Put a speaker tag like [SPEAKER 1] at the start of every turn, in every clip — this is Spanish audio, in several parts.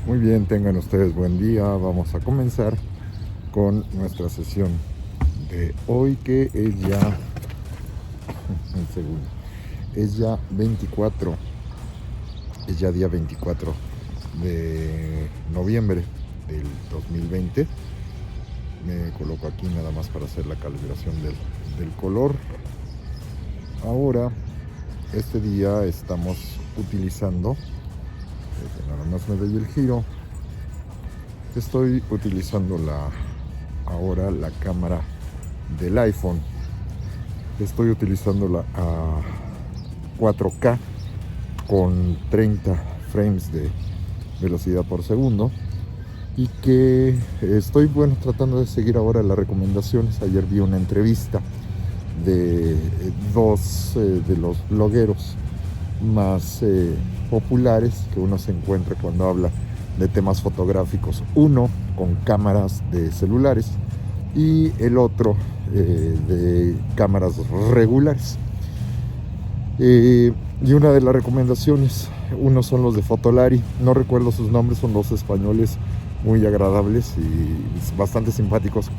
[SPEAKER 1] Muy bien, tengan ustedes buen día. Vamos a comenzar con nuestra sesión de hoy, que es ya un segundo, es ya 24, es ya día 24 de noviembre del 2020. Me coloco aquí nada más para hacer la calibración del color. Ahora, este día estamos utilizando, nada más me doy el giro, estoy utilizando ahora la cámara del iPhone. Estoy utilizándola a 4K con 30 frames de velocidad por segundo, y que estoy tratando de seguir ahora las recomendaciones. Ayer vi una entrevista de dos de los blogueros más populares que uno se encuentra cuando habla de temas fotográficos, uno con cámaras de celulares y el otro de cámaras regulares. Y una de las recomendaciones, unos son los de Fotolari, no recuerdo sus nombres, son dos españoles muy agradables y bastante simpáticos,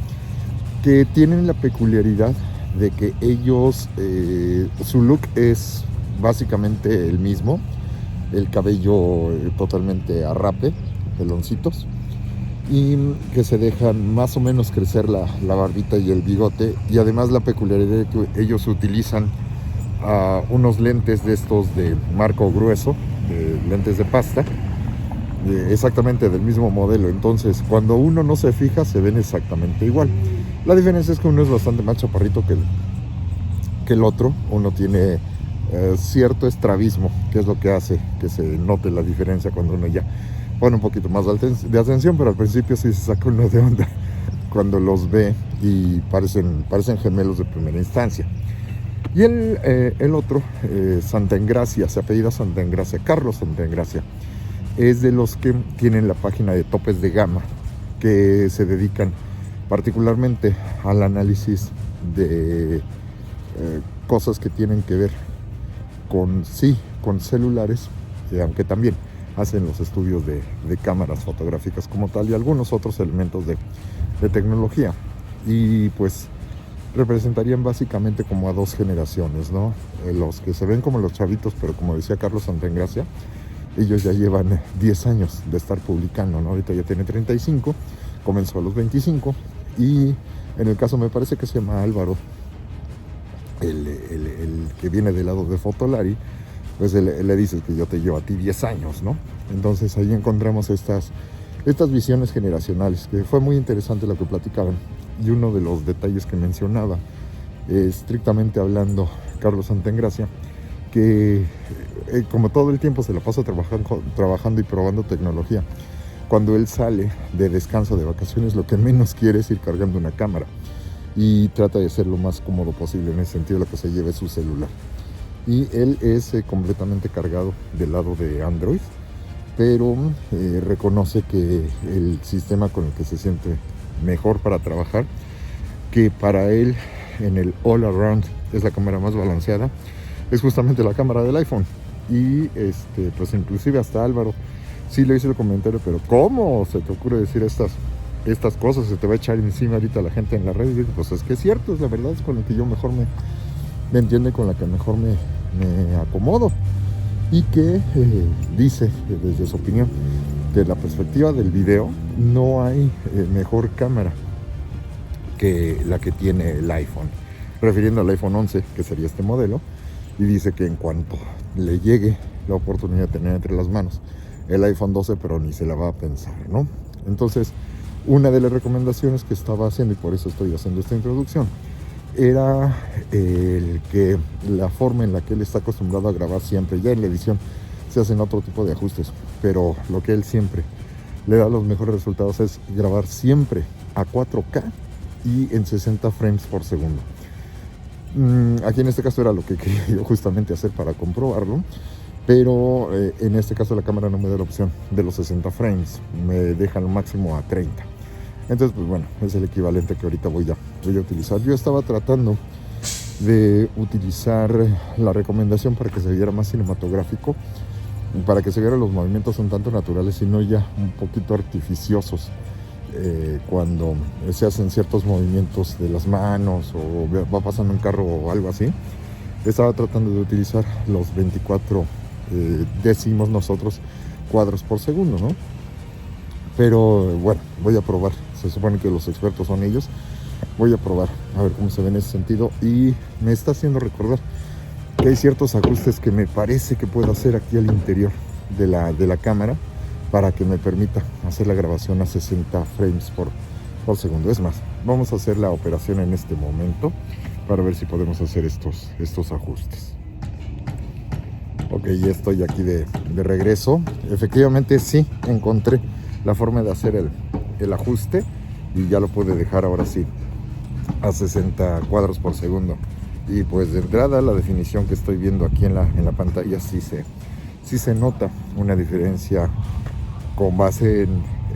[SPEAKER 1] que tienen la peculiaridad de que ellos, su look es básicamente el mismo, el cabello totalmente a rape, peloncitos, y que se dejan más o menos crecer la barbita y el bigote, y además la peculiaridad de que ellos utilizan unos lentes de estos de marco grueso, lentes de pasta, exactamente del mismo modelo. Entonces cuando uno no se fija se ven exactamente igual. La diferencia es que uno es bastante más chaparrito que el otro. Uno tiene cierto estrabismo, que es lo que hace que se note la diferencia cuando uno ya pone un poquito más de atención, pero al principio sí se saca uno de onda cuando los ve y parecen gemelos de primera instancia. Y el otro, Santa Engracia, se apellida Santa Engracia, Carlos Santa Engracia, es de los que tienen la página de topes de gama, que se dedican particularmente al análisis de cosas que tienen que ver con celulares, aunque también hacen los estudios de cámaras fotográficas como tal y algunos otros elementos de tecnología. Y pues representarían básicamente como a dos generaciones, ¿no? Los que se ven como los chavitos, pero como decía Carlos Santa Engracia, ellos ya llevan 10 años de estar publicando, ¿no? Ahorita ya tiene 35, comenzó a los 25, y en el caso me parece que se llama Álvaro, el que viene del lado de Fotolari, pues le dices que yo te llevo a ti 10 años, ¿no? Entonces ahí encontramos estas visiones generacionales, que fue muy interesante lo que platicaban. Y uno de los detalles que mencionaba, estrictamente hablando, Carlos Santa Engracia, que como todo el tiempo se la pasa trabajando y probando tecnología, cuando él sale de descanso, de vacaciones, lo que menos quiere es ir cargando una cámara, y trata de ser lo más cómodo posible. En ese sentido, lo que se lleve es su celular, y él es completamente cargado del lado de Android, pero reconoce que el sistema con el que se siente mejor para trabajar, que para él en el all around es la cámara más balanceada, es justamente la cámara del iPhone. Y pues inclusive hasta Álvaro sí le hice el comentario, pero ¿cómo se te ocurre decir estas cosas? Se te va a echar encima ahorita la gente en la red. Y digo, pues es que es cierto, es la verdad, es con la que yo mejor me entiende, con la que mejor me acomodo. Y que dice, desde su opinión, de la perspectiva del video, no hay mejor cámara que la que tiene el iPhone, refiriendo al iPhone 11, que sería este modelo. Y dice que en cuanto le llegue la oportunidad de tener entre las manos el iPhone 12, pero ni se la va a pensar, ¿no? Entonces, una de las recomendaciones que estaba haciendo, y por eso estoy haciendo esta introducción, era el que la forma en la que él está acostumbrado a grabar siempre, ya en la edición se hacen otro tipo de ajustes, pero lo que él siempre le da los mejores resultados es grabar siempre a 4K y en 60 frames por segundo. Aquí en este caso era lo que quería yo justamente hacer para comprobarlo, pero en este caso la cámara no me da la opción de los 60 frames, me deja lo máximo a 30. Entonces, pues bueno, es el equivalente que ahorita voy a utilizar. Yo estaba tratando de utilizar la recomendación para que se viera más cinematográfico, para que se vieran los movimientos un tanto naturales y no ya un poquito artificiosos cuando se hacen ciertos movimientos de las manos o va pasando un carro o algo así. Estaba tratando de utilizar los 24 décimos nosotros cuadros por segundo, ¿no? Pero bueno, voy a probar. Se supone que los expertos son ellos. Voy a probar a ver cómo se ve en ese sentido. Y me está haciendo recordar que hay ciertos ajustes que me parece que puedo hacer aquí al interior de la cámara para que me permita hacer la grabación a 60 frames por segundo. Es más, vamos a hacer la operación en este momento para ver si podemos hacer estos ajustes. Ok, ya estoy aquí de regreso. Efectivamente sí encontré la forma de hacer el ajuste y ya lo pude dejar ahora sí a 60 cuadros por segundo. Y pues de entrada la definición que estoy viendo aquí en la pantalla sí se nota una diferencia con base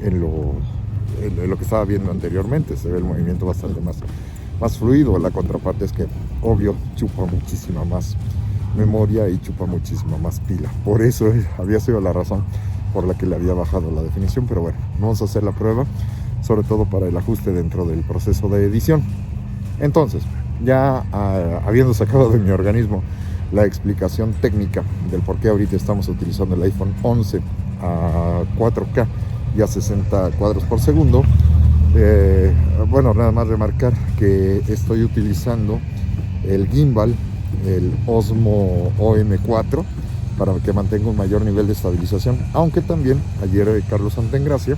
[SPEAKER 1] en lo que estaba viendo anteriormente. Se ve el movimiento bastante más fluido. La contraparte es que obvio chupa muchísima más memoria y chupa muchísima más pila. Por eso había sido la razón por la que le había bajado la definición, pero bueno, vamos a hacer la prueba, sobre todo para el ajuste dentro del proceso de edición. Entonces, ya habiendo sacado de mi organismo la explicación técnica del por qué ahorita estamos utilizando el iPhone 11 a 4K y a 60 cuadros por segundo, bueno, nada más remarcar que estoy utilizando el gimbal, el Osmo OM4, para que mantenga un mayor nivel de estabilización, aunque también ayer Carlos Santengracia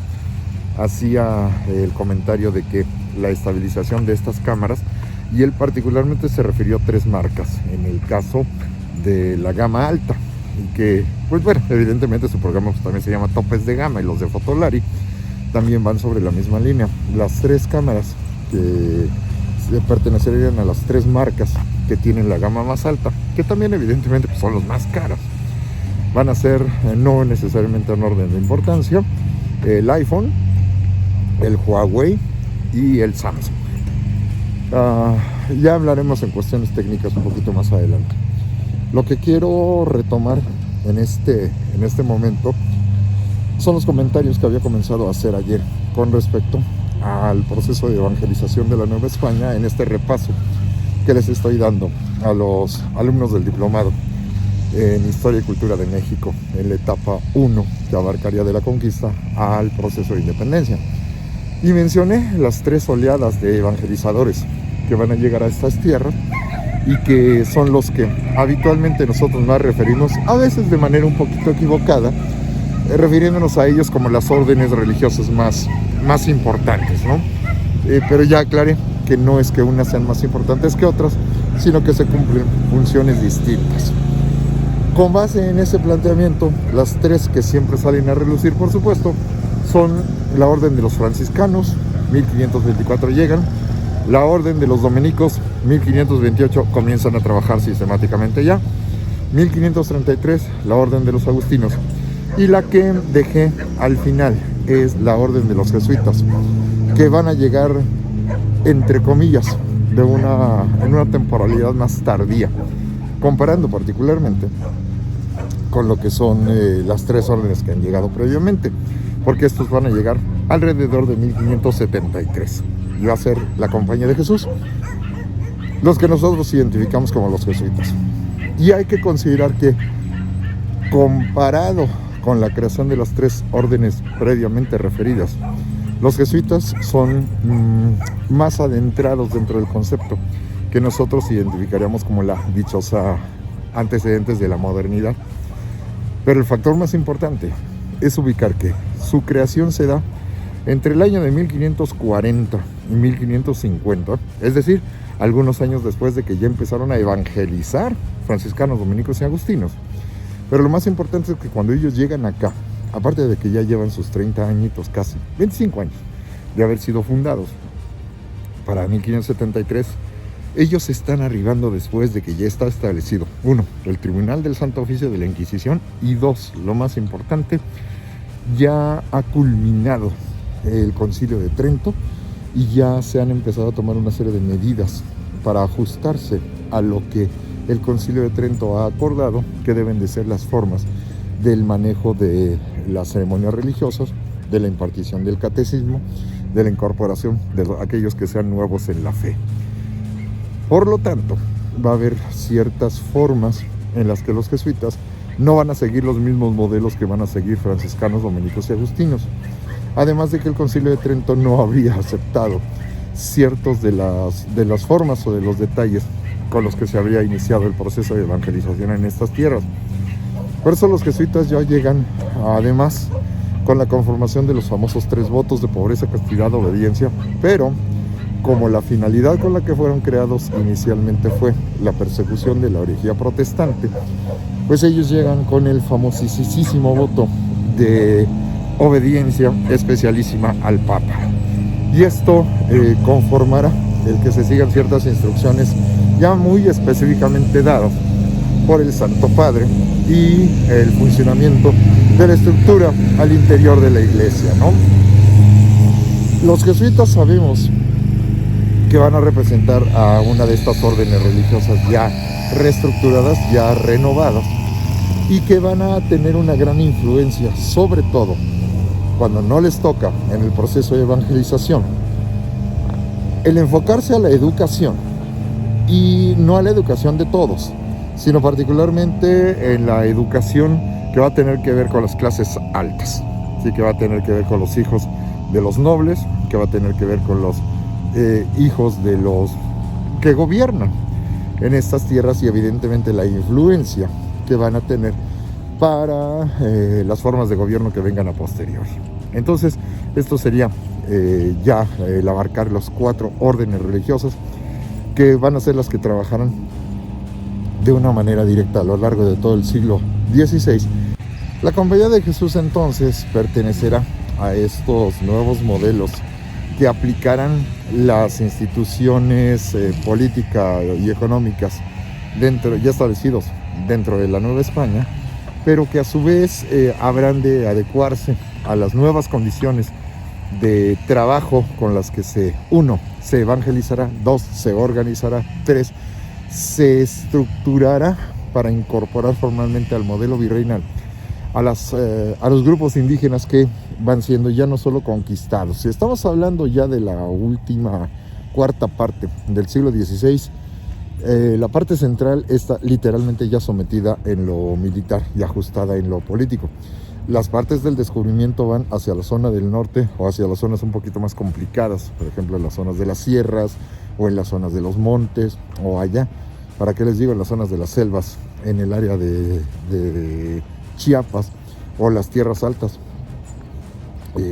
[SPEAKER 1] hacía el comentario de que la estabilización de estas cámaras, y él particularmente se refirió a 3 marcas en el caso de la gama alta, y que pues bueno, evidentemente su programa pues también se llama topes de gama, y los de Fotolari también van sobre la misma línea. Las 3 cámaras que pertenecerían a las 3 marcas que tienen la gama más alta, que también evidentemente pues son los más caros, van a ser no necesariamente en orden de importancia el iPhone, el Huawei y el Samsung. Ya hablaremos en cuestiones técnicas un poquito más adelante. Lo que quiero retomar en este momento son los comentarios que había comenzado a hacer ayer con respecto al proceso de evangelización de la Nueva España, en este repaso que les estoy dando a los alumnos del diplomado en Historia y Cultura de México en la etapa 1, que abarcaría de la conquista al proceso de independencia. Y mencioné las 3 oleadas de evangelizadores que van a llegar a estas tierras y que son los que habitualmente nosotros nos referimos, a veces de manera un poquito equivocada, refiriéndonos a ellos como las órdenes religiosas más importantes, ¿no? Pero ya aclaré que no es que unas sean más importantes que otras, sino que se cumplen funciones distintas. Con base en ese planteamiento, las 3 que siempre salen a relucir, por supuesto, son la Orden de los Franciscanos, 1524 llegan, la Orden de los Dominicos, 1528 comienzan a trabajar sistemáticamente ya, 1533 la Orden de los Agustinos, y la que dejé al final es la Orden de los Jesuitas, que van a llegar, entre comillas, en una temporalidad más tardía, comparando particularmente con lo que son las 3 órdenes que han llegado previamente, porque estos van a llegar alrededor de 1573 y va a ser la Compañía de Jesús, los que nosotros identificamos como los jesuitas. Y hay que considerar que, comparado con la creación de las 3 órdenes previamente referidas, los jesuitas son más adentrados dentro del concepto que nosotros identificaríamos como la dichosa antecedentes de la modernidad. Pero el factor más importante es ubicar que su creación se da entre el año de 1540 y 1550, es decir, algunos años después de que ya empezaron a evangelizar franciscanos, dominicos y agustinos. Pero lo más importante es que cuando ellos llegan acá, aparte de que ya llevan sus 30 añitos, casi 25 años de haber sido fundados, para 1573, ellos están arribando después de que ya está establecido, 1, el Tribunal del Santo Oficio de la Inquisición, y 2, lo más importante, ya ha culminado el Concilio de Trento y ya se han empezado a tomar una serie de medidas para ajustarse a lo que el Concilio de Trento ha acordado que deben de ser las formas del manejo de las ceremonias religiosas, de la impartición del catecismo, de la incorporación de aquellos que sean nuevos en la fe. Por lo tanto, va a haber ciertas formas en las que los jesuitas no van a seguir los mismos modelos que van a seguir franciscanos, dominicos y agustinos. Además de que el Concilio de Trento no habría aceptado ciertos de las formas o de los detalles con los que se habría iniciado el proceso de evangelización en estas tierras. Por eso los jesuitas ya llegan, además, con la conformación de los famosos 3 votos de pobreza, castidad, obediencia, pero como la finalidad con la que fueron creados inicialmente fue la persecución de la herejía protestante, pues ellos llegan con el famosísimo voto de obediencia especialísima al Papa. Y esto conformará el que se sigan ciertas instrucciones ya muy específicamente dadas por el Santo Padre y el funcionamiento de la estructura al interior de la iglesia, ¿no? Los jesuitas sabemos que van a representar a una de estas órdenes religiosas ya reestructuradas, ya renovadas, y que van a tener una gran influencia, sobre todo cuando no les toca en el proceso de evangelización, el enfocarse a la educación, y no a la educación de todos, sino particularmente en la educación que va a tener que ver con las clases altas, ¿sí? Que va a tener que ver con los hijos de los nobles, que va a tener que ver con los hijos de los que gobiernan en estas tierras, y evidentemente la influencia que van a tener para las formas de gobierno que vengan a posteriori. Entonces, esto sería el abarcar los 4 órdenes religiosas que van a ser las que trabajarán de una manera directa a lo largo de todo el siglo XVI. La Compañía de Jesús entonces pertenecerá a estos nuevos modelos que aplicarán las instituciones políticas y económicas ya establecidos dentro de la Nueva España, pero que a su vez habrán de adecuarse a las nuevas condiciones de trabajo con las que se evangelizará, 2, se organizará, 3, se estructurará para incorporar formalmente al modelo virreinal a los grupos indígenas que van siendo ya no solo conquistados. Si estamos hablando ya de la última cuarta parte del siglo XVI, la parte central está literalmente ya sometida en lo militar y ajustada en lo político. Las partes del descubrimiento van hacia la zona del norte o hacia las zonas un poquito más complicadas, por ejemplo en las zonas de las sierras o en las zonas de los montes o allá, ¿para qué les digo? En las zonas de las selvas, en el área de Chiapas o las tierras altas,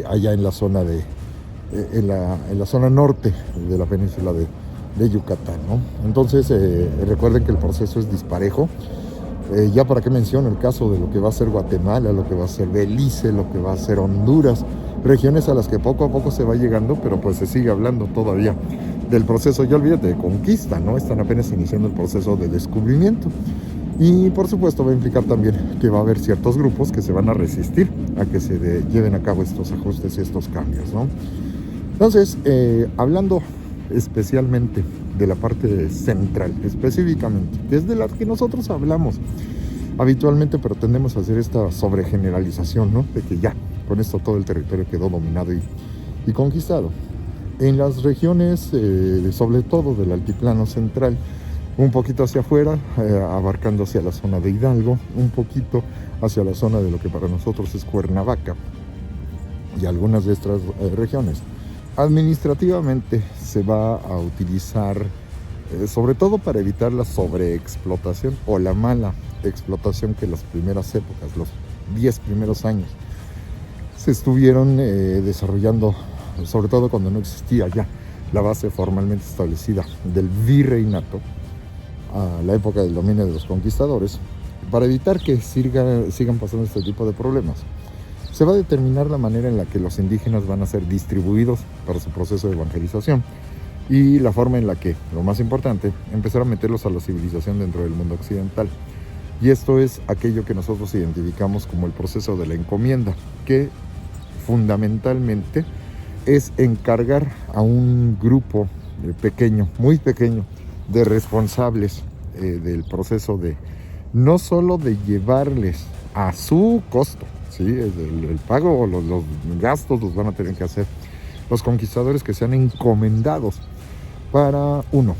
[SPEAKER 1] allá en la zona en la zona norte de la península de Yucatán, ¿no? Entonces recuerden que el proceso es disparejo. Ya para qué menciono el caso de lo que va a ser Guatemala, lo que va a ser Belice, lo que va a ser Honduras, regiones a las que poco a poco se va llegando, pero pues se sigue hablando todavía del proceso, ya olvídate, de conquista, ¿no? Están apenas iniciando el proceso de descubrimiento. Y por supuesto va a implicar también que va a haber ciertos grupos que se van a resistir a que se lleven a cabo estos ajustes y estos cambios, ¿no? Entonces, hablando especialmente de la parte central, específicamente, que es de la que nosotros hablamos habitualmente, pero tendemos a hacer esta sobregeneralización, ¿no? De que ya, con esto todo el territorio quedó dominado y conquistado. En las regiones, sobre todo del altiplano central, un poquito hacia afuera, abarcando hacia la zona de Hidalgo, un poquito hacia la zona de lo que para nosotros es Cuernavaca y algunas de estas regiones. Administrativamente se va a utilizar sobre todo para evitar la sobreexplotación o la mala explotación que las primeras épocas, los 10 primeros años, se estuvieron desarrollando, sobre todo cuando no existía ya la base formalmente establecida del virreinato, a la época del dominio de los conquistadores, para evitar que sigan pasando este tipo de problemas. Se va a determinar la manera en la que los indígenas van a ser distribuidos para su proceso de evangelización y la forma en la que, lo más importante, empezar a meterlos a la civilización dentro del mundo occidental. Y esto es aquello que nosotros identificamos como el proceso de la encomienda, que fundamentalmente es encargar a un grupo pequeño, muy pequeño, de responsables del proceso de no solo de llevarles a su costo, ¿sí? El pago o los gastos los van a tener que hacer los conquistadores que sean encomendados para, uno,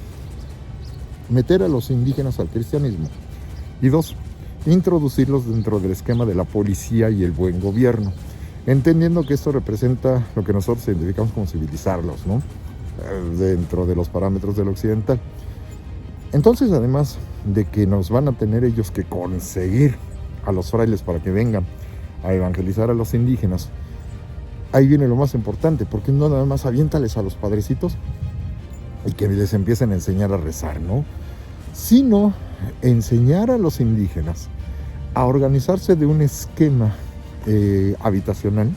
[SPEAKER 1] meter a los indígenas al cristianismo y dos, introducirlos dentro del esquema de la policía y el buen gobierno, entendiendo que esto representa lo que nosotros identificamos como civilizarlos, ¿no? Dentro de los parámetros del occidental. Entonces, además de que nos van a tener ellos que conseguir a los frailes para que vengan a evangelizar a los indígenas, ahí viene lo más importante, porque no nada más aviéntales a los padrecitos y que les empiecen a enseñar a rezar, ¿no? Sino enseñar a los indígenas a organizarse de un esquema habitacional,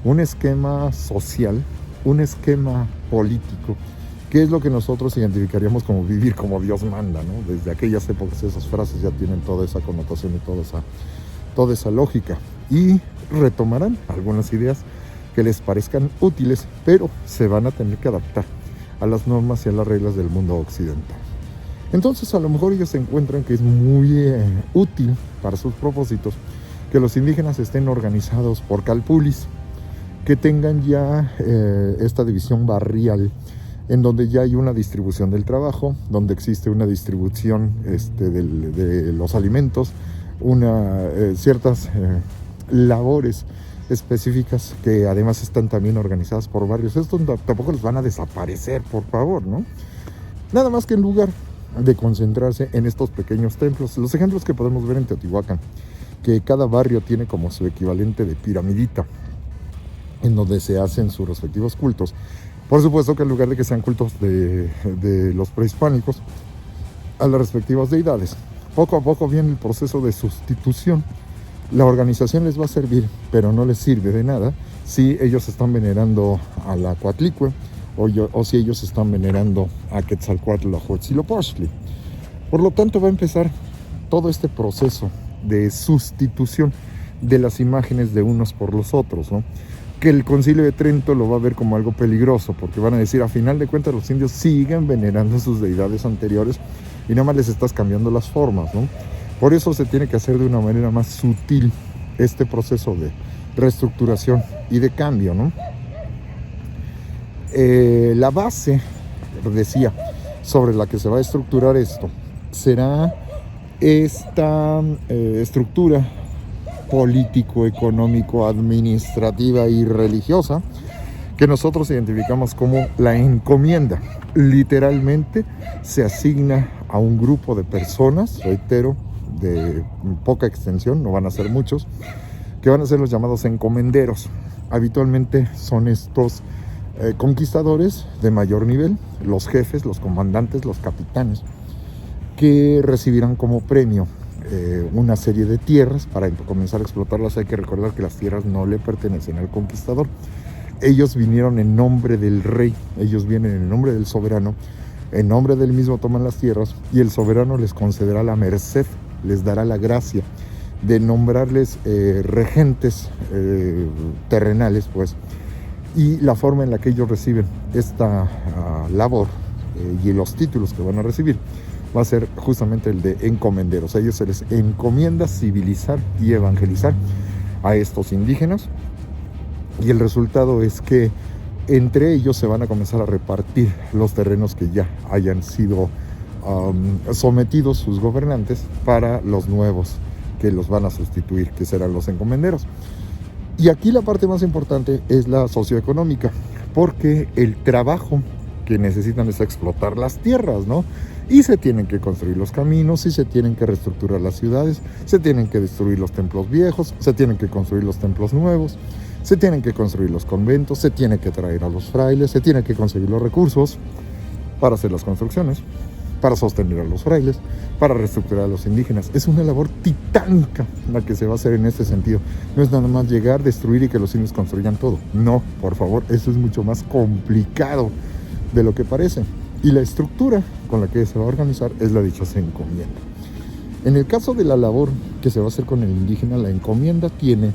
[SPEAKER 1] un esquema social, un esquema político, que es lo que nosotros identificaríamos como vivir como Dios manda, ¿no? Desde aquellas épocas esas frases ya tienen toda esa connotación y toda esa lógica, y retomarán algunas ideas que les parezcan útiles, pero se van a tener que adaptar a las normas y a las reglas del mundo occidental. Entonces, a lo mejor ellos se encuentran que es muy útil para sus propósitos que los indígenas estén organizados por calpulis, que tengan ya esta división barrial, en donde ya hay una distribución del trabajo, donde existe una distribución de los alimentos, ciertas labores específicas que además están también organizadas por barrios. Estos tampoco los van a desaparecer, por favor, ¿no? Nada más que en lugar de concentrarse en estos pequeños templos, los ejemplos que podemos ver en Teotihuacán, que cada barrio tiene como su equivalente de piramidita, en donde se hacen sus respectivos cultos. Por supuesto que en lugar de que sean cultos de los prehispánicos a las respectivas deidades, poco a poco viene el proceso de sustitución. La organización les va a servir, pero no les sirve de nada si ellos están venerando a la Coatlicue o si ellos están venerando a Quetzalcóatl o Huitzilopochtli. Por lo tanto, va a empezar todo este proceso de sustitución de las imágenes de unos por los otros, ¿no? Que el Concilio de Trento lo va a ver como algo peligroso, porque van a decir, a final de cuentas los indios siguen venerando sus deidades anteriores y nada más les estás cambiando las formas, ¿no? Por eso se tiene que hacer de una manera más sutil este proceso de reestructuración y de cambio, ¿no? La base, decía, sobre la que se va a estructurar esto, será esta estructura político, económico, administrativa y religiosa que nosotros identificamos como la encomienda. Literalmente se asigna a un grupo de personas, reitero, de poca extensión, no van a ser muchos, que van a ser los llamados encomenderos. Habitualmente son estos conquistadores de mayor nivel, los jefes, los comandantes, los capitanes, que recibirán como premio una serie de tierras para comenzar a explotarlas. Hay que recordar que las tierras no le pertenecen al conquistador. Ellos vinieron en nombre del rey, ellos vienen en nombre del soberano, en nombre del mismo toman las tierras y el soberano les concederá la merced, les dará la gracia de nombrarles regentes terrenales, pues, y la forma en la que ellos reciben esta labor y los títulos que van a recibir va a ser justamente el de encomenderos. A ellos se les encomienda civilizar y evangelizar a estos indígenas, y el resultado es que entre ellos se van a comenzar a repartir los terrenos que ya hayan sido sometidos sus gobernantes para los nuevos que los van a sustituir, que serán los encomenderos. Y aquí la parte más importante es la socioeconómica, porque el trabajo que necesitan es explotar las tierras, ¿no? Y se tienen que construir los caminos, y se tienen que reestructurar las ciudades, se tienen que destruir los templos viejos, se tienen que construir los templos nuevos, se tienen que construir los conventos, se tiene que traer a los frailes, se tienen que conseguir los recursos para hacer las construcciones, para sostener a los frailes, para reestructurar a los indígenas. Es una labor titánica la que se va a hacer en este sentido. No es nada más llegar, destruir y que los indios construyan todo. No, por favor, eso es mucho más complicado de lo que parece. Y la estructura con la que se va a organizar es la dichosa encomienda. En el caso de la labor que se va a hacer con el indígena, la encomienda tiene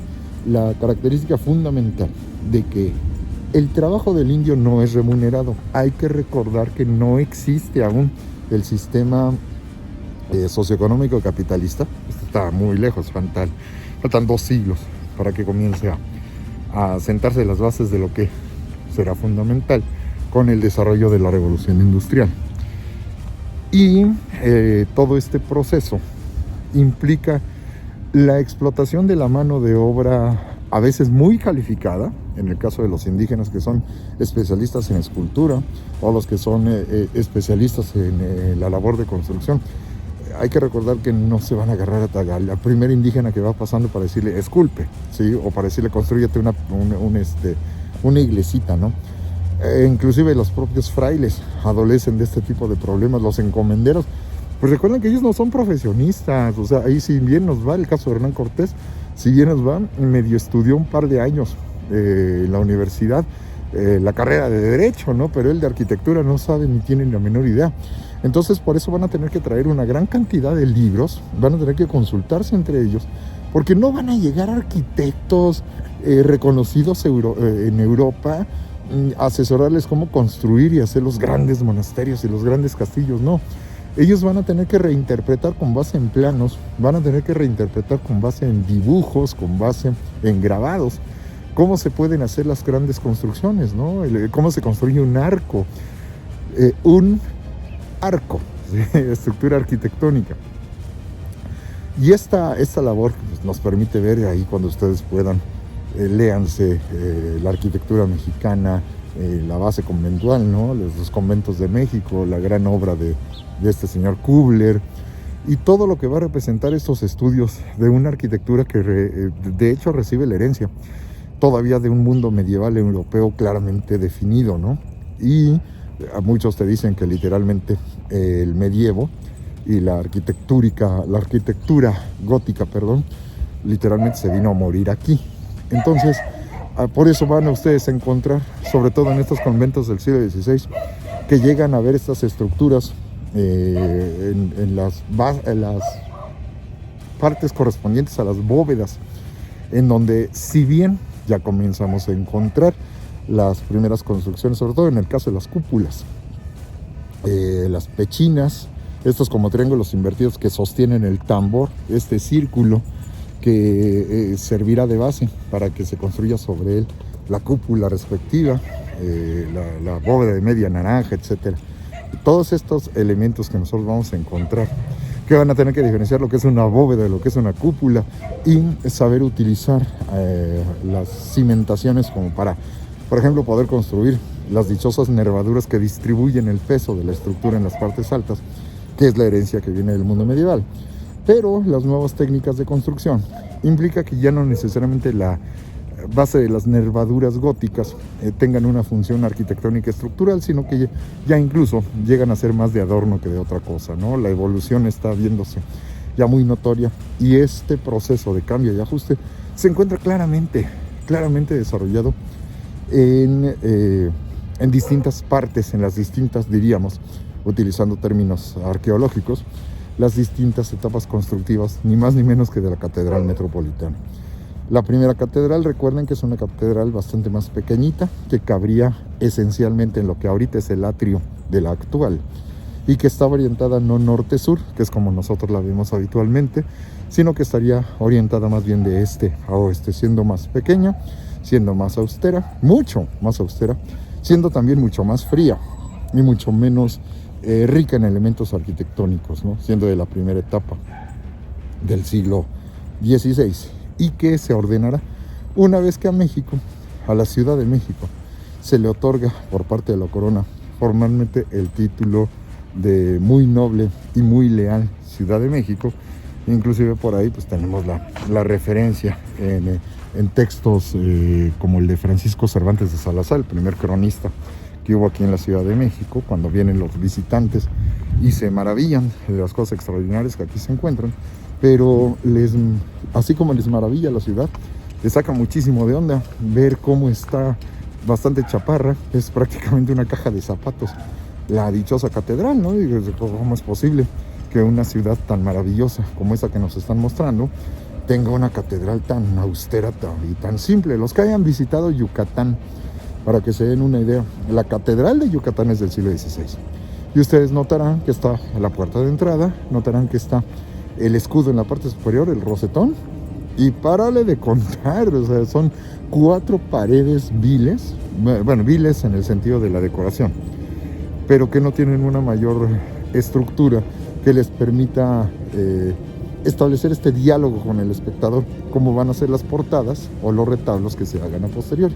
[SPEAKER 1] la característica fundamental de que el trabajo del indio no es remunerado. Hay que recordar que no existe aún el sistema socioeconómico capitalista. Esto está muy lejos, faltan 2 siglos para que comience a sentarse las bases de lo que será fundamental con el desarrollo de la revolución industrial. Y todo este proceso implica la explotación de la mano de obra a veces muy calificada, en el caso de los indígenas que son especialistas en escultura o los que son especialistas en la labor de construcción. Hay que recordar que no se van a agarrar a tagal al primer indígena que va pasando para decirle esculpe, ¿sí? O para decirle construyete una iglesita, ¿no? Inclusive los propios frailes adolecen de este tipo de problemas, los encomenderos. Pues recuerden que ellos no son profesionistas, o sea, ahí si bien nos va el caso de Hernán Cortés, si bien nos va, medio estudió un par de años en la universidad, la carrera de Derecho, ¿no? Pero él de Arquitectura no sabe ni tiene la menor idea. Entonces, por eso van a tener que traer una gran cantidad de libros, van a tener que consultarse entre ellos, porque no van a llegar arquitectos reconocidos en Europa a asesorarles cómo construir y hacer los grandes monasterios y los grandes castillos, no. Ellos van a tener que reinterpretar con base en planos, van a tener que reinterpretar con base en dibujos, con base en grabados, cómo se pueden hacer las grandes construcciones, ¿no? Cómo se construye un arco, ¿sí? Estructura arquitectónica. Y esta labor pues, nos permite ver ahí cuando ustedes puedan, léanse la arquitectura mexicana, la base conventual, ¿no? Los conventos de México, la gran obra de este señor Kubler, y todo lo que va a representar estos estudios de una arquitectura que de hecho recibe la herencia todavía de un mundo medieval europeo claramente definido, ¿no? Y a muchos te dicen que literalmente el medievo y la arquitectura gótica, literalmente se vino a morir aquí. Entonces, por eso van a ustedes a encontrar, sobre todo en estos conventos del siglo XVI, que llegan a ver estas estructuras en las partes correspondientes a las bóvedas, en donde si bien ya comenzamos a encontrar las primeras construcciones, sobre todo en el caso de las cúpulas, las pechinas, estos como triángulos invertidos que sostienen el tambor, este círculo que servirá de base para que se construya sobre él la cúpula respectiva, la bóveda de media naranja, etcétera. Todos estos elementos que nosotros vamos a encontrar, que van a tener que diferenciar lo que es una bóveda de lo que es una cúpula, y saber utilizar las cimentaciones como para, por ejemplo, poder construir las dichosas nervaduras que distribuyen el peso de la estructura en las partes altas, que es la herencia que viene del mundo medieval. Pero las nuevas técnicas de construcción implica que ya no necesariamente la base de las nervaduras góticas tengan una función arquitectónica estructural, sino que ya incluso llegan a ser más de adorno que de otra cosa, ¿no? La evolución está viéndose ya muy notoria, y este proceso de cambio y ajuste se encuentra claramente desarrollado en distintas partes, en las distintas, diríamos, utilizando términos arqueológicos, las distintas etapas constructivas, ni más ni menos que de la Catedral Metropolitana. La primera catedral, recuerden que es una catedral bastante más pequeñita, que cabría esencialmente en lo que ahorita es el atrio de la actual, y que estaba orientada no norte-sur, que es como nosotros la vemos habitualmente, sino que estaría orientada más bien de este a oeste, siendo más pequeña, siendo más austera, mucho más austera, siendo también mucho más fría y mucho menos rica en elementos arquitectónicos, ¿no? Siendo de la primera etapa del siglo XVI, y que se ordenará una vez que a México, a la Ciudad de México, se le otorga por parte de la corona formalmente el título de muy noble y muy leal Ciudad de México. Inclusive por ahí pues tenemos la referencia en textos como el de Francisco Cervantes de Salazar, el primer cronista que hubo aquí en la Ciudad de México, cuando vienen los visitantes y se maravillan de las cosas extraordinarias que aquí se encuentran, pero así como les maravilla la ciudad, les saca muchísimo de onda ver cómo está bastante chaparra, es prácticamente una caja de zapatos la dichosa catedral, ¿no? Y cómo es posible que una ciudad tan maravillosa como esa que nos están mostrando tenga una catedral tan austera y tan simple. Los que hayan visitado Yucatán, para que se den una idea, la catedral de Yucatán es del siglo XVI. Y ustedes notarán que está a la puerta de entrada, notarán que está el escudo en la parte superior, el rosetón, y párale de contar, o sea, son 4 paredes viles, bueno, viles en el sentido de la decoración, pero que no tienen una mayor estructura que les permita establecer este diálogo con el espectador, cómo van a ser las portadas o los retablos que se hagan a posteriori.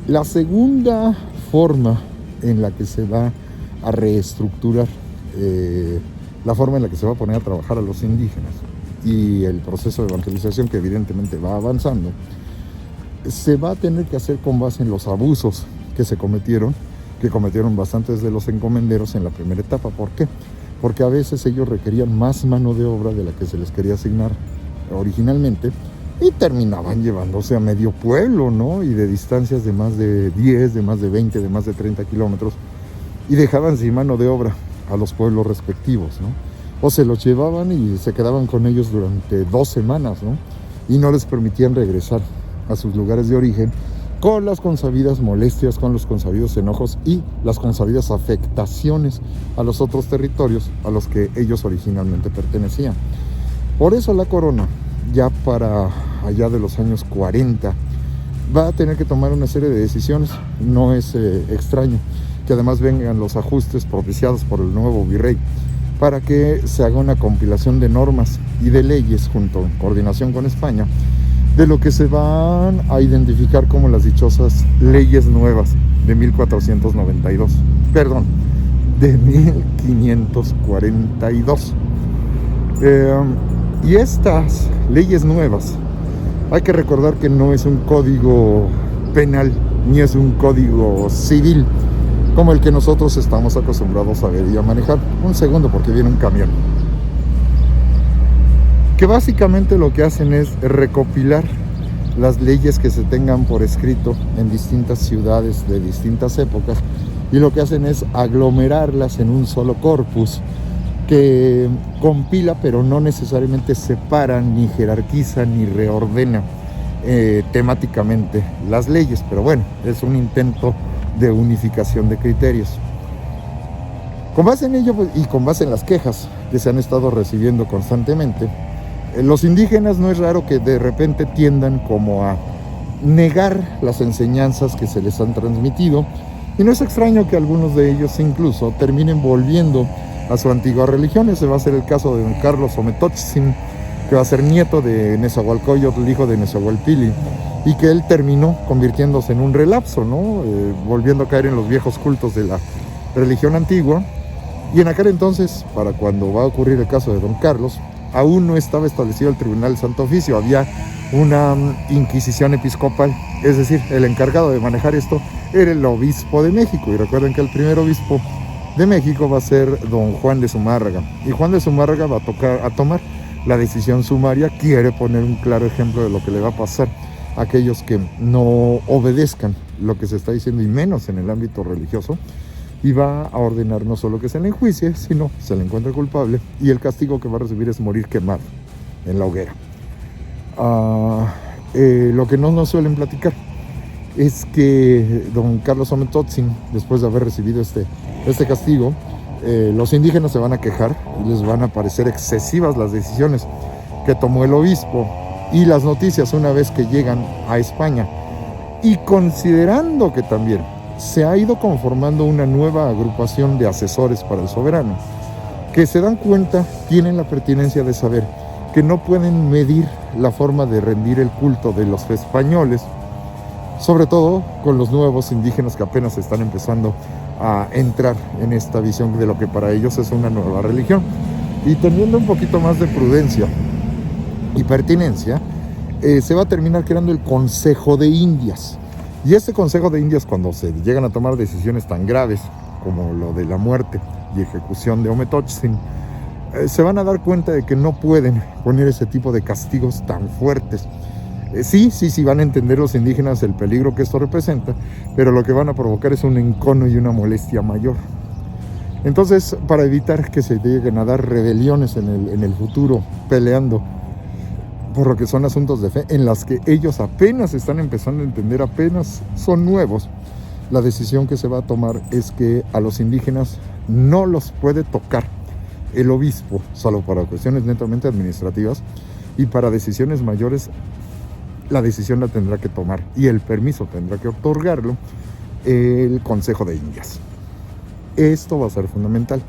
[SPEAKER 1] La segunda forma en la que se va a reestructurar la forma en la que se va a poner a trabajar a los indígenas y el proceso de evangelización, que evidentemente va avanzando, se va a tener que hacer con base en los abusos que cometieron bastantes de los encomenderos en la primera etapa. ¿Por qué? Porque a veces ellos requerían más mano de obra de la que se les quería asignar originalmente y terminaban llevándose a medio pueblo, ¿no? Y de distancias de más de 10, de más de 20, de más de 30 kilómetros, y dejaban sin mano de obra a los pueblos respectivos, ¿no? O se los llevaban y se quedaban con ellos durante 2 semanas, ¿no? Y no les permitían regresar a sus lugares de origen, con las consabidas molestias, con los consabidos enojos y las consabidas afectaciones a los otros territorios a los que ellos originalmente pertenecían. Por eso la corona, ya para allá de los años 40, va a tener que tomar una serie de decisiones. No es extraño que además vengan los ajustes propiciados por el nuevo virrey para que se haga una compilación de normas y de leyes junto en coordinación con España, de lo que se van a identificar como las dichosas leyes nuevas de 1492, perdón, de 1542. Y estas leyes nuevas, hay que recordar que no es un código penal ni es un código civil como el que nosotros estamos acostumbrados a ver y a manejar. Un segundo, porque viene un camión. Que básicamente lo que hacen es recopilar las leyes que se tengan por escrito en distintas ciudades de distintas épocas, y lo que hacen es aglomerarlas en un solo corpus que compila, pero no necesariamente separa, ni jerarquiza, ni reordena temáticamente las leyes. Pero bueno, es un intento de unificación de criterios. Con base en ello, pues, y con base en las quejas que se han estado recibiendo constantemente, los indígenas no es raro que de repente tiendan como a negar las enseñanzas que se les han transmitido, y no es extraño que algunos de ellos incluso terminen volviendo a su antigua religión. Ese va a ser el caso de don Carlos Ometotzin, que va a ser nieto de Nezahualcóyotl, hijo de Nezahualpili, y que él terminó convirtiéndose en un relapso, ¿no? Volviendo a caer en los viejos cultos de la religión antigua. Y en aquel entonces, para cuando va a ocurrir el caso de don Carlos, aún no estaba establecido el Tribunal del Santo Oficio, había una inquisición episcopal, es decir, el encargado de manejar esto era el obispo de México. Y recuerden que el primer obispo de México va a ser don Juan de Zumárraga, y Juan de Zumárraga va a tomar la decisión sumaria. Quiere poner un claro ejemplo de lo que le va a pasar a aquellos que no obedezcan lo que se está diciendo, y menos en el ámbito religioso, y va a ordenar no solo que se le enjuicie, sino se le encuentre culpable, y el castigo que va a recibir es morir quemado en la hoguera. Lo que no nos suelen platicar es que don Carlos Ometotzin, después de haber recibido este castigo, los indígenas se van a quejar y les van a parecer excesivas las decisiones que tomó el obispo y las noticias una vez que llegan a España. Y considerando que también se ha ido conformando una nueva agrupación de asesores para el soberano, que se dan cuenta, tienen la pertinencia de saber que no pueden medir la forma de rendir el culto de los españoles sobre todo con los nuevos indígenas que apenas están empezando a entrar en esta visión de lo que para ellos es una nueva religión. Y teniendo un poquito más de prudencia y pertinencia, se va a terminar creando el Consejo de Indias. Y este Consejo de Indias, cuando se llegan a tomar decisiones tan graves como lo de la muerte y ejecución de Ometochsin, se van a dar cuenta de que no pueden poner ese tipo de castigos tan fuertes. Sí van a entender los indígenas el peligro que esto representa, pero lo que van a provocar es un encono y una molestia mayor. Entonces, para evitar que se lleguen a dar rebeliones en el futuro, peleando por lo que son asuntos de fe, en las que ellos apenas están empezando a entender, apenas son nuevos, la decisión que se va a tomar es que a los indígenas no los puede tocar el obispo, solo para cuestiones netamente administrativas, y para decisiones mayores la decisión la tendrá que tomar y el permiso tendrá que otorgarlo el Consejo de Indias. Esto va a ser fundamental,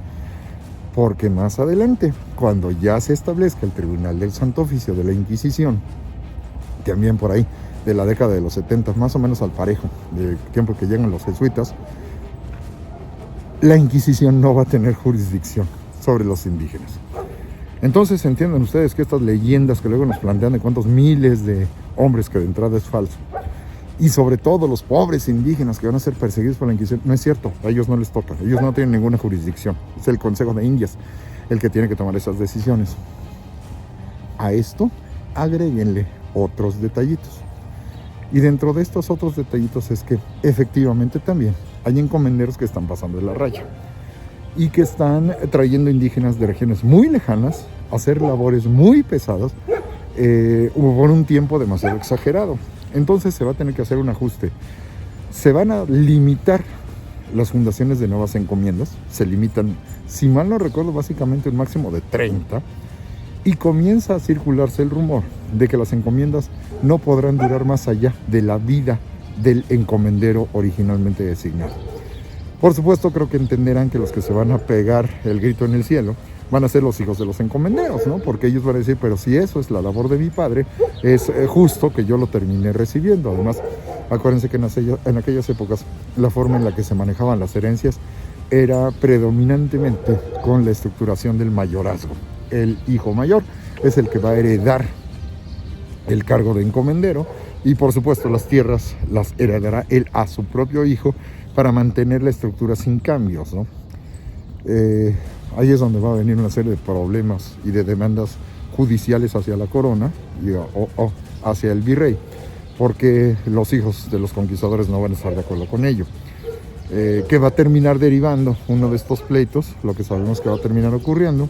[SPEAKER 1] porque más adelante, cuando ya se establezca el Tribunal del Santo Oficio de la Inquisición, también por ahí de la década de los 70, más o menos al parejo del tiempo que llegan los jesuitas, la Inquisición no va a tener jurisdicción sobre los indígenas. Entonces entiendan ustedes que estas leyendas que luego nos plantean de cuántos miles de hombres, que de entrada es falso, y sobre todo los pobres indígenas que van a ser perseguidos por la Inquisición, no es cierto, a ellos no les toca, ellos no tienen ninguna jurisdicción, es el Consejo de Indias el que tiene que tomar esas decisiones. A esto agréguenle otros detallitos, y dentro de estos otros detallitos es que efectivamente también hay encomenderos que están pasando de la raya y que están trayendo indígenas de regiones muy lejanas a hacer labores muy pesadas por un tiempo demasiado exagerado. Entonces se va a tener que hacer un ajuste. Se van a limitar las fundaciones de nuevas encomiendas, se limitan, si mal no recuerdo, básicamente un máximo de 30, y comienza a circularse el rumor de que las encomiendas no podrán durar más allá de la vida del encomendero originalmente designado. Por supuesto, creo que entenderán que los que se van a pegar el grito en el cielo van a ser los hijos de los encomenderos, ¿no? Porque ellos van a decir, pero si eso es la labor de mi padre, es justo que yo lo termine recibiendo. Además, acuérdense que en aquellas épocas la forma en la que se manejaban las herencias era predominantemente con la estructuración del mayorazgo. El hijo mayor es el que va a heredar el cargo de encomendero y por supuesto las tierras las heredará él a su propio hijo para mantener la estructura sin cambios, ¿no? Ahí es donde va a venir una serie de problemas y de demandas judiciales hacia la corona o hacia el virrey, porque los hijos de los conquistadores no van a estar de acuerdo con ello. Que va a terminar derivando uno de estos pleitos, lo que sabemos que va a terminar ocurriendo,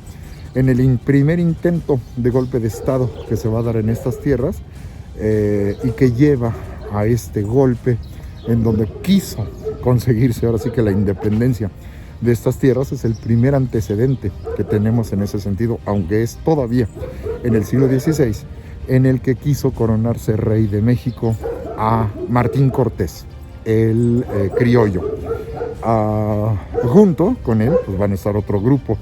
[SPEAKER 1] en el primer intento de golpe de estado que se va a dar en estas tierras y que lleva a este golpe en donde quiso conseguirse ahora sí que la independencia de estas tierras. Es el primer antecedente que tenemos en ese sentido, aunque es todavía en el siglo XVI, en el que quiso coronarse rey de México a Martín Cortés, el criollo. Junto con él pues van a estar otro grupo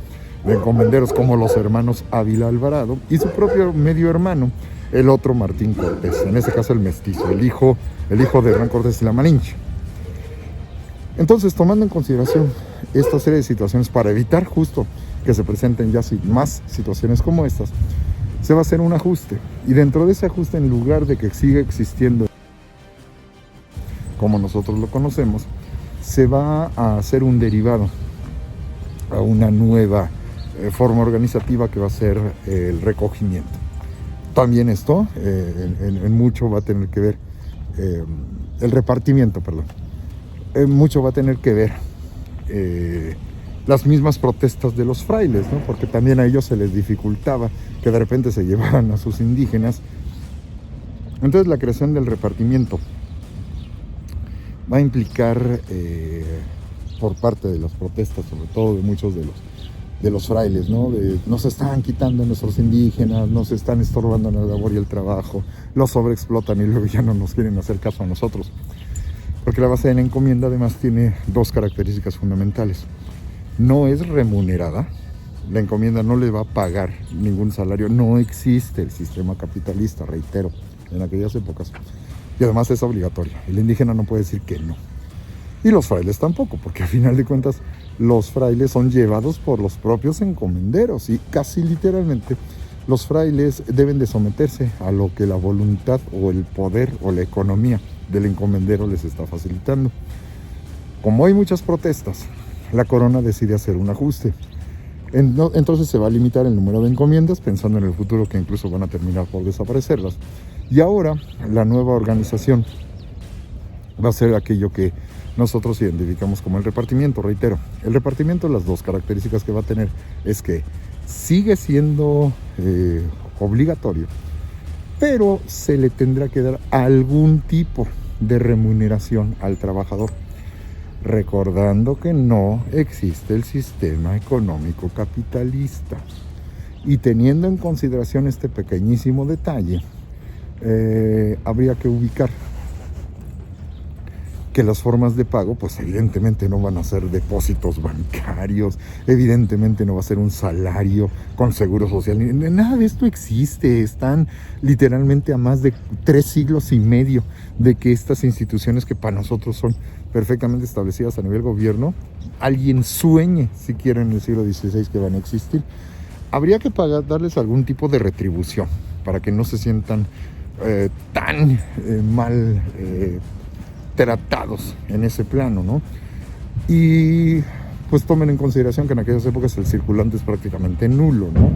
[SPEAKER 1] de encomenderos como los hermanos Ávila Alvarado y su propio medio hermano, el otro Martín Cortés, en este caso el mestizo, el hijo de Hernán Cortés y la Malinche. Entonces, tomando en consideración esta serie de situaciones para evitar justo que se presenten ya más situaciones como estas, se va a hacer un ajuste, y dentro de ese ajuste, en lugar de que siga existiendo como nosotros lo conocemos, se va a hacer un derivado a una nueva forma organizativa que va a ser el recogimiento. También esto en mucho va a tener que ver el repartimiento, perdón. Mucho va a tener que ver las mismas protestas de los frailes, ¿no? Porque también a ellos se les dificultaba que de repente se llevaran a sus indígenas. Entonces la creación del repartimiento va a implicar por parte de las protestas, sobre todo de muchos de los frailes, ¿no? Nos están quitando a nuestros indígenas, nos están estorbando en la labor y el trabajo, los sobreexplotan y luego ya no nos quieren hacer caso a nosotros. Porque la base de la encomienda además tiene dos características fundamentales. No es remunerada, la encomienda no le va a pagar ningún salario, no existe el sistema capitalista, reitero, en aquellas épocas. y además es obligatoria. El indígena no puede decir que no. Y los frailes tampoco, porque al final de cuentas los frailes son llevados por los propios encomenderos y casi literalmente los frailes deben de someterse a lo que la voluntad o el poder o la economía del encomendero les está facilitando. Como hay muchas protestas, la corona decide hacer un ajuste. Entonces se va a limitar el número de encomiendas, pensando en el futuro que incluso van a terminar por desaparecerlas. Y ahora la nueva organización va a ser aquello que nosotros identificamos como el repartimiento. Reitero, el repartimiento, las dos características que va a tener es que sigue siendo obligatorio, pero se le tendrá que dar algún tipo de remuneración al trabajador, recordando que no existe el sistema económico capitalista. Y teniendo en consideración este pequeñísimo detalle, habría que ubicar que las formas de pago, pues evidentemente no van a ser depósitos bancarios, evidentemente no va a ser un salario con seguro social, nada de esto existe. Están literalmente a más de 3 siglos y medio de que estas instituciones que para nosotros son perfectamente establecidas a nivel gobierno, alguien sueñe siquiera en el siglo XVI que van a existir. Habría que darles algún tipo de retribución para que no se sientan tan mal tratados en ese plano, ¿no? Y pues tomen en consideración que en aquellas épocas el circulante es prácticamente nulo, ¿no?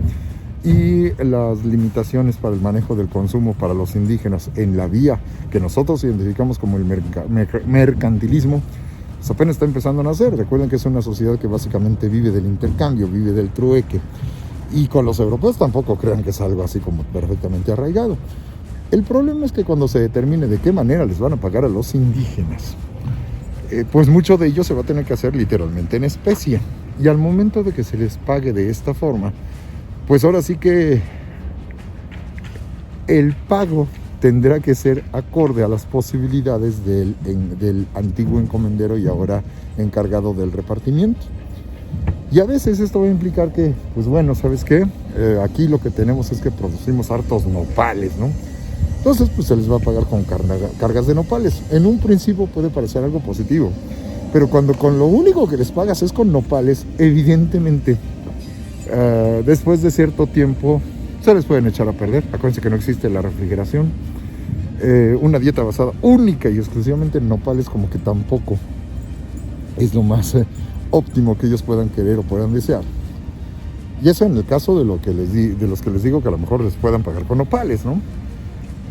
[SPEAKER 1] Y las limitaciones para el manejo del consumo para los indígenas en la vía que nosotros identificamos como el mercantilismo, pues apenas está empezando a nacer. Recuerden que es una sociedad que básicamente vive del intercambio, vive del trueque. Y con los europeos tampoco crean que es algo así como perfectamente arraigado. El problema es que cuando se determine de qué manera les van a pagar a los indígenas, pues mucho de ello se va a tener que hacer literalmente en especie. Y al momento de que se les pague de esta forma, pues ahora sí que el pago tendrá que ser acorde a las posibilidades del antiguo encomendero y ahora encargado del repartimiento. Y a veces esto va a implicar que, pues bueno, ¿sabes qué? Aquí lo que tenemos es que producimos hartos nopales, ¿no? Entonces, pues se les va a pagar con cargas de nopales. En un principio puede parecer algo positivo, pero cuando con lo único que les pagas es con nopales, evidentemente, después de cierto tiempo, se les pueden echar a perder. Acuérdense que no existe la refrigeración. Una dieta basada única y exclusivamente en nopales como que tampoco es lo más óptimo que ellos puedan querer o puedan desear. Y eso en el caso de los que les digo que a lo mejor les puedan pagar con nopales, ¿no?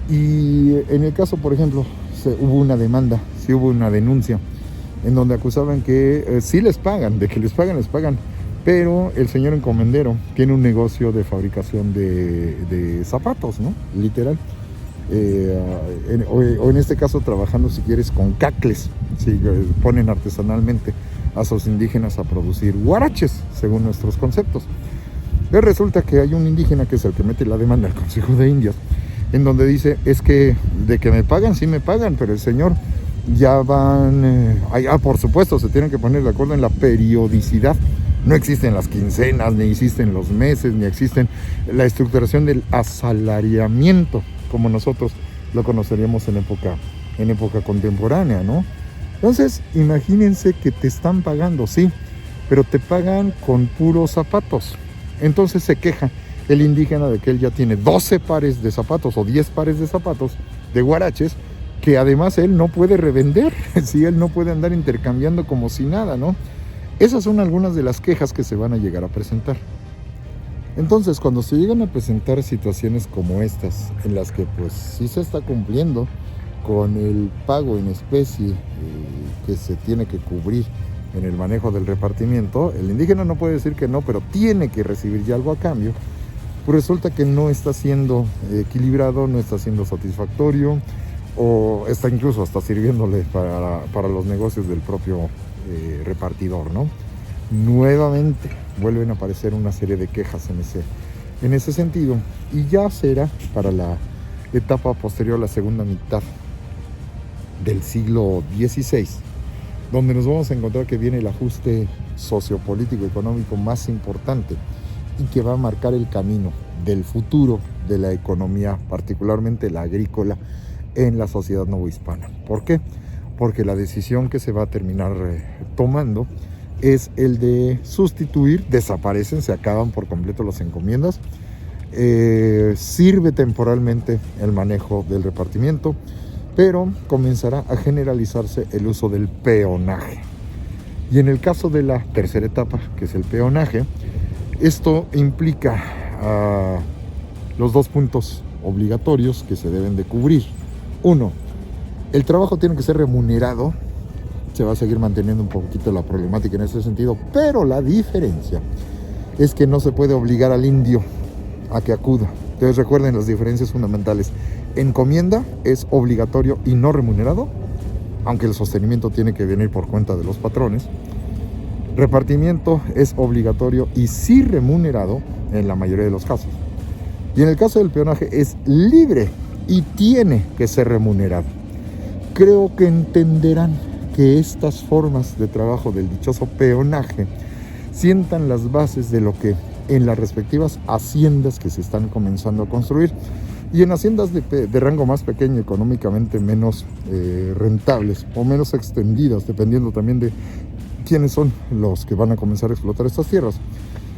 [SPEAKER 1] Y en el caso, por ejemplo, hubo una demanda, sí hubo una denuncia en donde acusaban que sí les pagan, de que les pagan, pero el señor encomendero tiene un negocio de fabricación de zapatos, ¿no? Literal. O en este caso trabajando, si quieres, con cacles, ¿sí? Ponen artesanalmente a sus indígenas a producir huaraches, según nuestros conceptos. Pero resulta que hay un indígena que es el que mete la demanda al Consejo de Indias, en donde dice, es que de que me pagan, sí me pagan, pero el señor ya van, por supuesto, se tienen que poner de acuerdo en la periodicidad. No existen las quincenas, ni existen los meses, ni existen la estructuración del asalariamiento, como nosotros lo conoceríamos en época contemporánea, ¿no? Entonces, imagínense que te están pagando, sí, pero te pagan con puros zapatos. Entonces se queja el indígena de que él ya tiene 12 pares de zapatos o 10 pares de zapatos de huaraches, que además él no puede revender, si él no puede andar intercambiando como si nada, ¿no? Esas son algunas de las quejas que se van a llegar a presentar. Entonces, cuando se llegan a presentar situaciones como estas, en las que pues sí se está cumpliendo con el pago en especie que se tiene que cubrir en el manejo del repartimiento, el indígena no puede decir que no, pero tiene que recibir ya algo a cambio. Pues resulta que no está siendo equilibrado, no está siendo satisfactorio, o está incluso hasta sirviéndole para los negocios del propio repartidor, ¿no? Nuevamente vuelven a aparecer una serie de quejas en ese sentido, y ya será para la etapa posterior, la segunda mitad del siglo XVI, donde nos vamos a encontrar que viene el ajuste sociopolítico económico más importante y que va a marcar el camino del futuro de la economía, particularmente la agrícola, en la sociedad novohispana. ¿Por qué? Porque la decisión que se va a terminar tomando es el de sustituir, desaparecen, se acaban por completo las encomiendas, sirve temporalmente el manejo del repartimiento, pero comenzará a generalizarse el uso del peonaje. Y en el caso de la tercera etapa, que es el peonaje, esto implica los dos puntos obligatorios que se deben de cubrir. Uno, el trabajo tiene que ser remunerado. Se va a seguir manteniendo un poquito la problemática en ese sentido, pero la diferencia es que no se puede obligar al indio a que acuda. Entonces recuerden las diferencias fundamentales. Encomienda es obligatorio y no remunerado, aunque el sostenimiento tiene que venir por cuenta de los patrones. Repartimiento es obligatorio y sí remunerado en la mayoría de los casos. Y en el caso del peonaje es libre y tiene que ser remunerado. Creo que entenderán que estas formas de trabajo del dichoso peonaje sientan las bases de lo que en las respectivas haciendas que se están comenzando a construir y en haciendas de rango más pequeño, económicamente menos rentables o menos extendidas, dependiendo también de quiénes son los que van a comenzar a explotar estas tierras.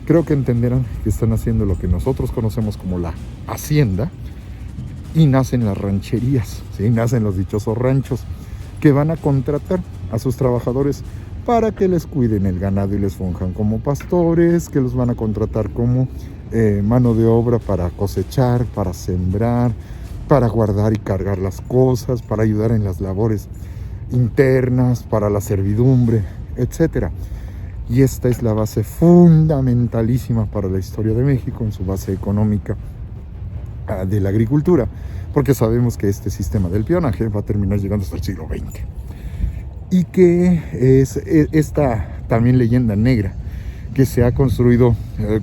[SPEAKER 1] Creo que entenderán que están haciendo lo que nosotros conocemos como la hacienda y nacen las rancherías, ¿sí? Nacen los dichosos ranchos que van a contratar a sus trabajadores para que les cuiden el ganado y les funjan como pastores, que los van a contratar como mano de obra para cosechar, para sembrar, para guardar y cargar las cosas, para ayudar en las labores internas, para la servidumbre, etc. Y esta es la base fundamentalísima para la historia de México en su base económica de la agricultura, porque sabemos que este sistema del peonaje va a terminar llegando hasta el siglo XX. Y que es esta también leyenda negra que se ha construido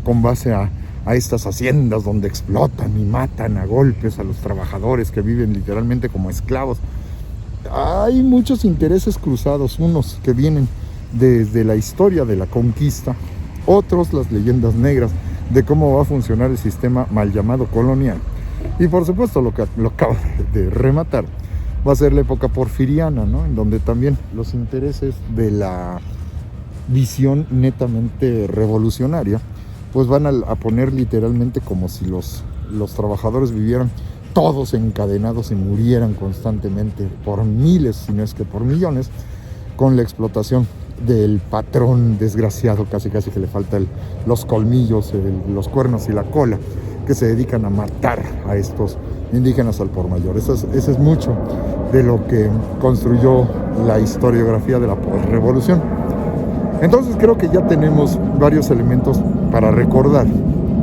[SPEAKER 1] con base a estas haciendas donde explotan y matan a golpes a los trabajadores que viven literalmente como esclavos. Hay muchos intereses cruzados, unos que vienen desde la historia de la conquista, otros las leyendas negras de cómo va a funcionar el sistema mal llamado colonial. Y por supuesto lo que lo acabo de rematar va a ser la época porfiriana, ¿no? En donde también los intereses de la visión netamente revolucionaria pues van a poner literalmente como si los trabajadores vivieran todos encadenados y murieran constantemente por miles, si no es que por millones, con la explotación del patrón desgraciado, casi que le faltan los colmillos, los cuernos y la cola, que se dedican a matar a estos indígenas al por mayor. Eso es mucho de lo que construyó la historiografía de la posrevolución. Entonces creo que ya tenemos varios elementos para recordar,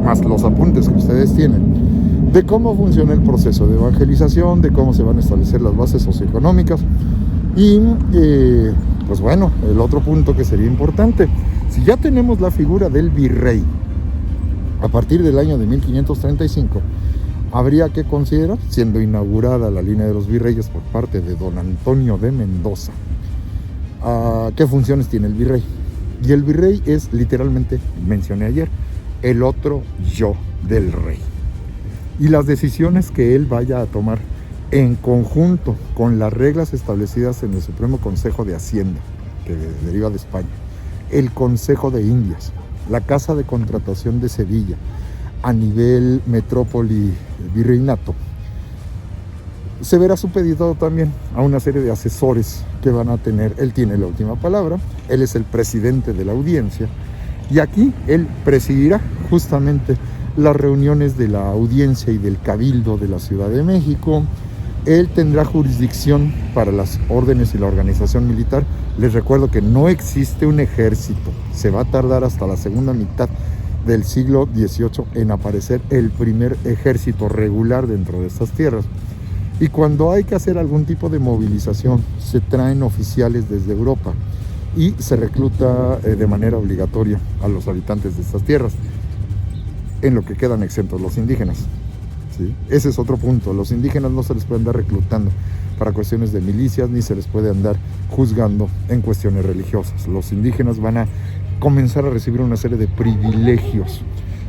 [SPEAKER 1] más los apuntes que ustedes tienen, de cómo funciona el proceso de evangelización, de cómo se van a establecer las bases socioeconómicas y pues bueno, el otro punto que sería importante, si ya tenemos la figura del virrey a partir del año de 1535, habría que considerar, siendo inaugurada la línea de los virreyes por parte de don Antonio de Mendoza, ¿qué funciones tiene el virrey? Y el virrey es literalmente, mencioné ayer, el otro yo del rey. Y las decisiones que él vaya a tomar en conjunto con las reglas establecidas en el Supremo Consejo de Hacienda, que deriva de España, el Consejo de Indias, la Casa de Contratación de Sevilla, a nivel metrópoli virreinato, se verá supeditado también a una serie de asesores que van a tener. Él tiene la última palabra, él es el presidente de la audiencia, y aquí él presidirá justamente las reuniones de la audiencia y del cabildo de la Ciudad de México. Él tendrá jurisdicción para las órdenes y la organización militar. Les recuerdo que no existe un ejército, se va a tardar hasta la segunda mitad del siglo XVIII en aparecer el primer ejército regular dentro de estas tierras. Y cuando hay que hacer algún tipo de movilización, se traen oficiales desde Europa y se recluta de manera obligatoria a los habitantes de estas tierras, en lo que quedan exentos los indígenas, ¿sí? Ese es otro punto. Los indígenas no se les puede andar reclutando para cuestiones de milicias, ni se les puede andar juzgando en cuestiones religiosas. Los indígenas van a comenzar a recibir una serie de privilegios,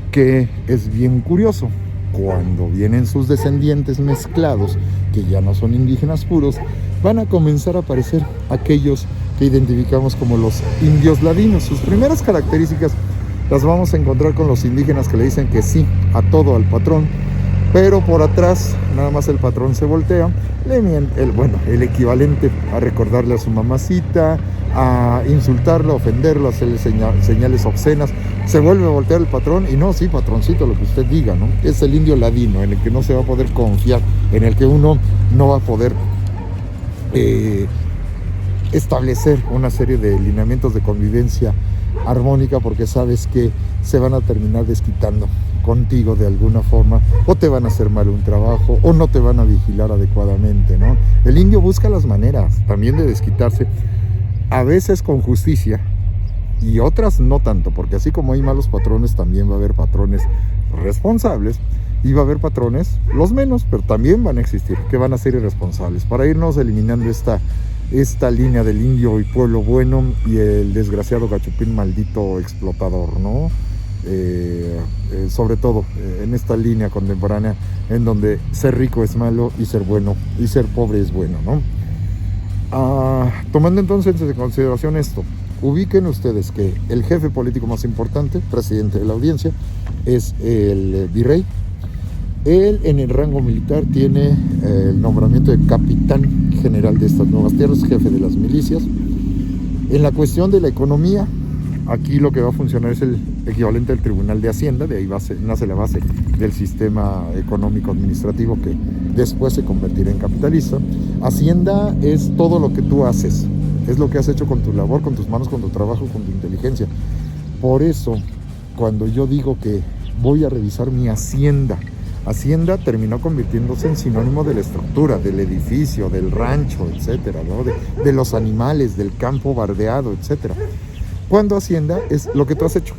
[SPEAKER 1] que es bien curioso. Cuando vienen sus descendientes mezclados que ya no son indígenas puros, van a comenzar a aparecer aquellos que identificamos como los indios ladinos. Sus primeras características las vamos a encontrar con los indígenas que le dicen que sí a todo al patrón, pero por atrás nada más el patrón se voltea, le miente, el equivalente a recordarle a su mamacita, a insultarlo, a ofenderlo, a hacerle señales obscenas. Se vuelve a voltear el patrón y no, sí, patroncito, lo que usted diga, ¿no? Es el indio ladino en el que no se va a poder confiar, en el que uno no va a poder establecer una serie de lineamientos de convivencia armónica, porque sabes que se van a terminar desquitando contigo de alguna forma, o te van a hacer mal un trabajo, o no te van a vigilar adecuadamente, ¿no? El indio busca las maneras también de desquitarse, a veces con justicia y otras no tanto, porque así como hay malos patrones, también va a haber patrones responsables y va a haber patrones, los menos, pero también van a existir, que van a ser irresponsables, para irnos eliminando esta línea del indio y pueblo bueno y el desgraciado gachupín maldito explotador, ¿no? Sobre todo en esta línea contemporánea en donde ser rico es malo y ser bueno y ser pobre es bueno, ¿no? Tomando entonces en consideración esto, ubiquen ustedes que el jefe político más importante, presidente de la audiencia, es el virrey. Él en el rango militar tiene el nombramiento de capitán general de estas nuevas tierras, jefe de las milicias. En la cuestión de la economía, aquí lo que va a funcionar es el equivalente al Tribunal de Hacienda, de ahí nace la base del sistema económico administrativo que después se convertirá en capitalista. Hacienda es todo lo que tú haces, es lo que has hecho con tu labor, con tus manos, con tu trabajo, con tu inteligencia. Por eso, cuando yo digo que voy a revisar mi hacienda Hacienda terminó convirtiéndose en sinónimo de la estructura, del edificio, del rancho, etcétera, ¿no? de los animales, del campo bardeado, etcétera. Cuando Hacienda es lo que tú has hecho,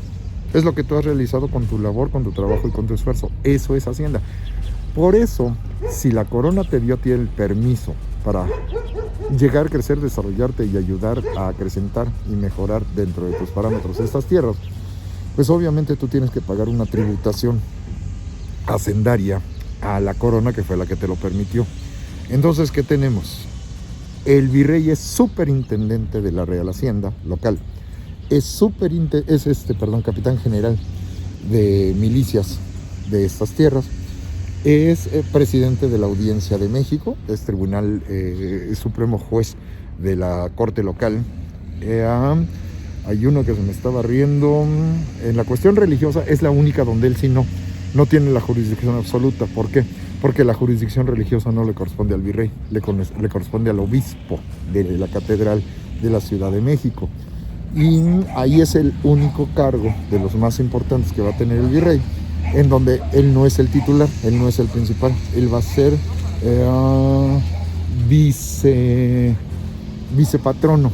[SPEAKER 1] es lo que tú has realizado con tu labor, con tu trabajo y con tu esfuerzo. Eso es Hacienda. Por eso, si la corona te dio a ti el permiso para llegar, crecer, desarrollarte y ayudar a acrecentar y mejorar dentro de tus parámetros estas tierras, pues obviamente tú tienes que pagar una tributación hacendaria a la corona, que fue la que te lo permitió. Entonces, ¿qué tenemos? El virrey es superintendente de la Real Hacienda local, es capitán general de milicias de estas tierras, es presidente de la Audiencia de México, es tribunal supremo juez de la corte local. Hay uno que se me estaba riendo. En la cuestión religiosa es la única donde él sí no tiene la jurisdicción absoluta. ¿Por qué? Porque la jurisdicción religiosa no le corresponde al virrey, le corresponde al obispo de la catedral de la Ciudad de México. Y ahí es el único cargo de los más importantes que va a tener el virrey, en donde él no es el titular, él no es el principal, él va a ser vicepatrono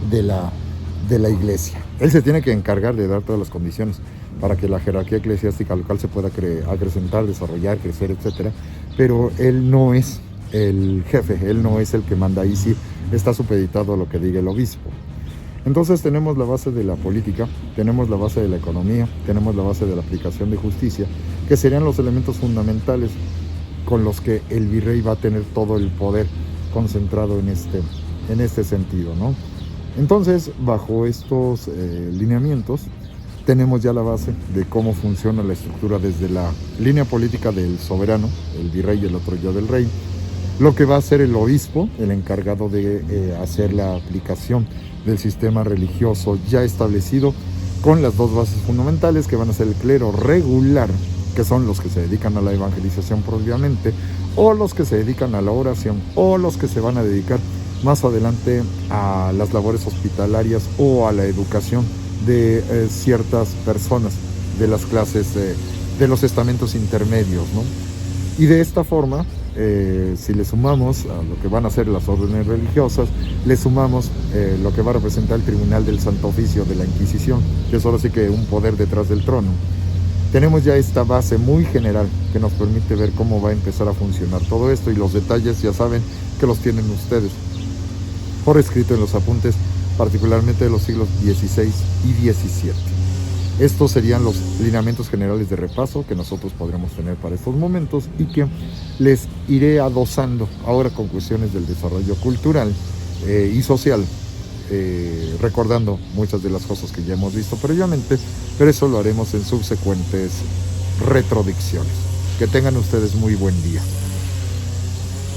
[SPEAKER 1] de la iglesia. Él se tiene que encargar de dar todas las condiciones para que la jerarquía eclesiástica local se pueda acrecentar, desarrollar, crecer, etcétera. Pero él no es el jefe, él no es el que manda, ahí sí está supeditado a lo que diga el obispo. Entonces tenemos la base de la política, tenemos la base de la economía, tenemos la base de la aplicación de justicia, que serían los elementos fundamentales con los que el virrey va a tener todo el poder concentrado en este sentido, ¿no? Entonces, bajo estos lineamientos, tenemos ya la base de cómo funciona la estructura desde la línea política del soberano, el virrey y el otro yo del rey, lo que va a ser el obispo, el encargado de hacer la aplicación del sistema religioso ya establecido, con las dos bases fundamentales que van a ser el clero regular, que son los que se dedican a la evangelización propiamente, o los que se dedican a la oración, o los que se van a dedicar más adelante a las labores hospitalarias o a la educación de ciertas personas de las clases de los estamentos intermedios, ¿no? Y de esta forma, si le sumamos a lo que van a ser las órdenes religiosas, le sumamos lo que va a representar el Tribunal del Santo Oficio de la Inquisición, que es ahora sí que un poder detrás del trono, tenemos ya esta base muy general que nos permite ver cómo va a empezar a funcionar todo esto, y los detalles ya saben que los tienen ustedes por escrito en los apuntes, particularmente de los siglos XVI y XVII. Estos serían los lineamientos generales de repaso que nosotros podremos tener para estos momentos y que les iré adosando ahora con cuestiones del desarrollo cultural y social, recordando muchas de las cosas que ya hemos visto previamente, pero eso lo haremos en subsecuentes retrodicciones. Que tengan ustedes muy buen día.